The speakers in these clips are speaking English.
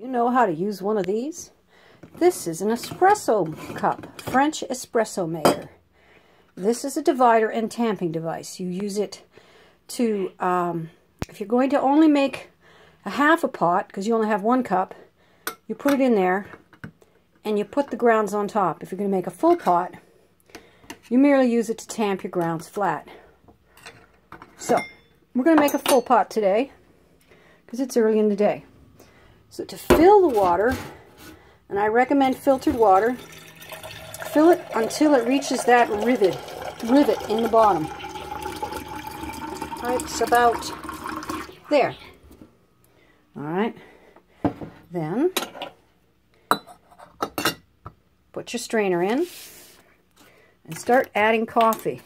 You know how to use one of these? This is an espresso cup, French espresso maker. This is a divider and tamping device. You use it to, if you're going to only make a half a pot, because you only have one cup, you put it in there and you put the grounds on top. If you're going to make a full pot, you merely use it to tamp your grounds flat. So, we're going to make a full pot today, because it's early in the day. So to fill the water, and I recommend filtered water, fill it until it reaches that rivet in the bottom. Right, it's about there. Alright, then put your strainer in and start adding coffee.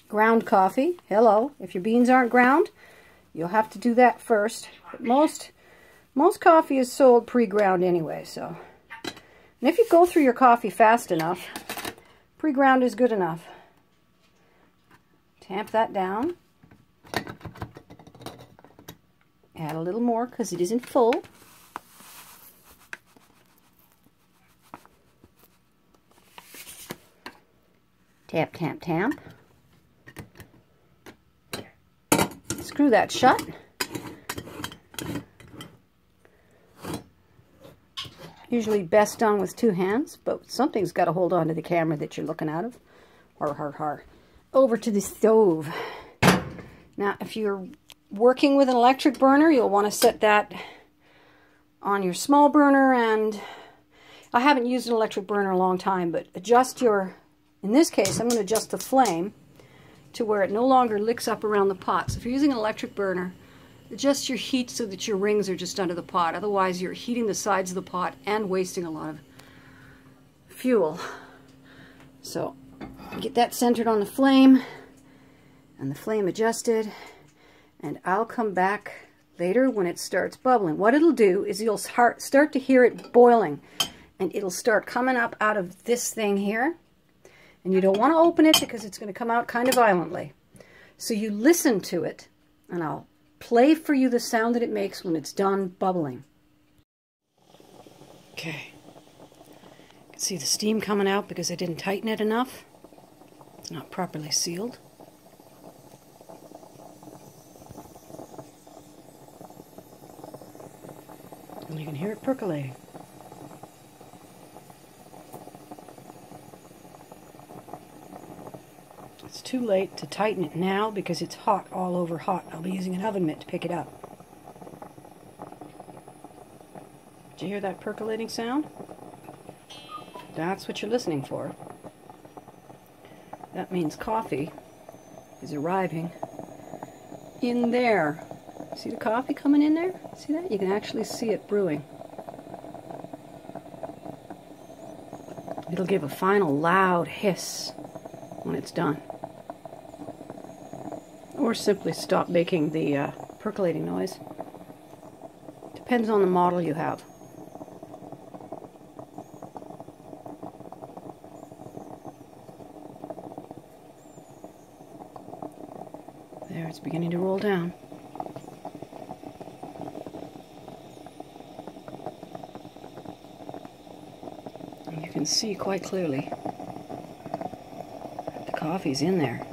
Ground coffee, hello. If your beans aren't ground, you'll have to do that first. But most coffee is sold pre-ground anyway, so. And if you go through your coffee fast enough, pre-ground is good enough. Tamp that down. Add a little more because it isn't full. Tap, tap, tamp. Screw that shut. Usually best done with two hands, but something's got to hold on to the camera that you're looking out of. Over to the stove. Now, if you're working with an electric burner, you'll want to set that on your small burner, and I haven't used an electric burner a long time, but adjust your, in this case, I'm going to adjust the flame to where it no longer licks up around the pot. So if you're using an electric burner, adjust your heat so that your rings are just under the pot. Otherwise, you're heating the sides of the pot and wasting a lot of fuel. So, get that centered on the flame and the flame adjusted. And I'll come back later when it starts bubbling. What it'll do is you'll start to hear it boiling. And it'll start coming up out of this thing here. And you don't want to open it because it's going to come out kind of violently. So you listen to it, and I'll play for you the sound that it makes when it's done bubbling. Okay. You can see the steam coming out because I didn't tighten it enough. It's not properly sealed. And you can hear it percolating. It's too late to tighten it now because it's hot, all over hot. I'll be using an oven mitt to pick it up. Did you hear that percolating sound? That's what you're listening for. That means coffee is arriving in there. See the coffee coming in there? See that? You can actually see it brewing. It'll give a final loud hiss when it's done. Or simply stop making the percolating noise. Depends on the model you have. There, it's beginning to roll down. And you can see quite clearly that the coffee's in there.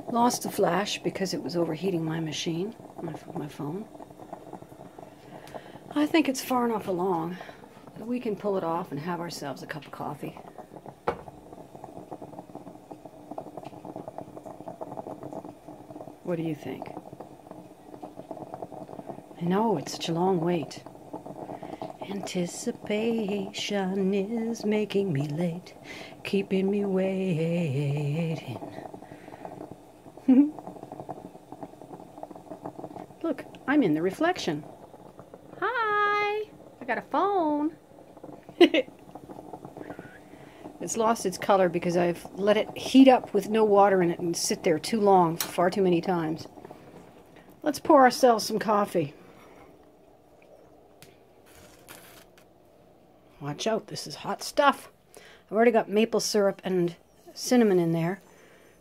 Lost the flash because it was overheating my machine, my phone. I think it's far enough along that we can pull it off and have ourselves a cup of coffee. What do you think? I know, it's such a long wait. Anticipation is making me late, keeping me waiting. Look, I'm in the reflection. Hi! I got a phone. It's lost its color because I've let it heat up with no water in it and sit there too long, far too many times. Let's pour ourselves some coffee. Watch out, this is hot stuff. I've already got maple syrup and cinnamon in there,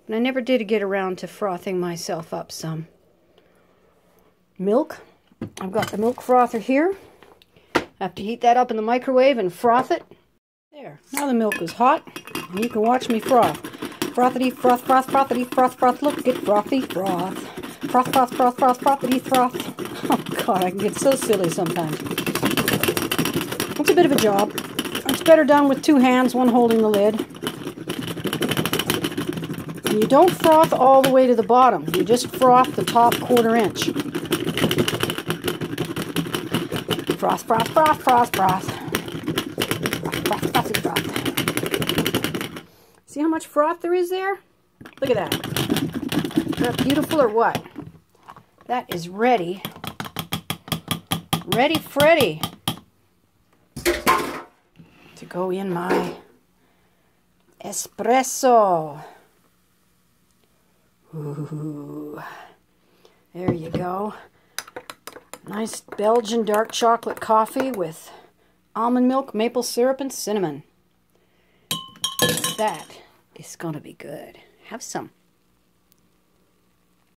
but I never did get around to frothing myself up some. Milk. I've got the milk frother here. I have to heat that up in the microwave and froth it. There. Now the milk is hot, and you can watch me froth. Frothity, froth, froth, frothity, froth, froth. Look, get frothy, froth. Froth, froth, froth, froth, frothity, froth. Oh, God, I can get so silly sometimes. It's a bit of a job. It's better done with two hands, one holding the lid. And you don't froth all the way to the bottom. You just froth the top 1/4 inch. Froth, froth, froth, froth, froth. Froth, froth, froth. See how much froth there is there? Look at that. Is that beautiful or what? That is ready. Ready, Freddy. To go in my espresso. Ooh. There you go. Nice Belgian dark chocolate coffee with almond milk, maple syrup, and cinnamon. That is going to be good. Have some.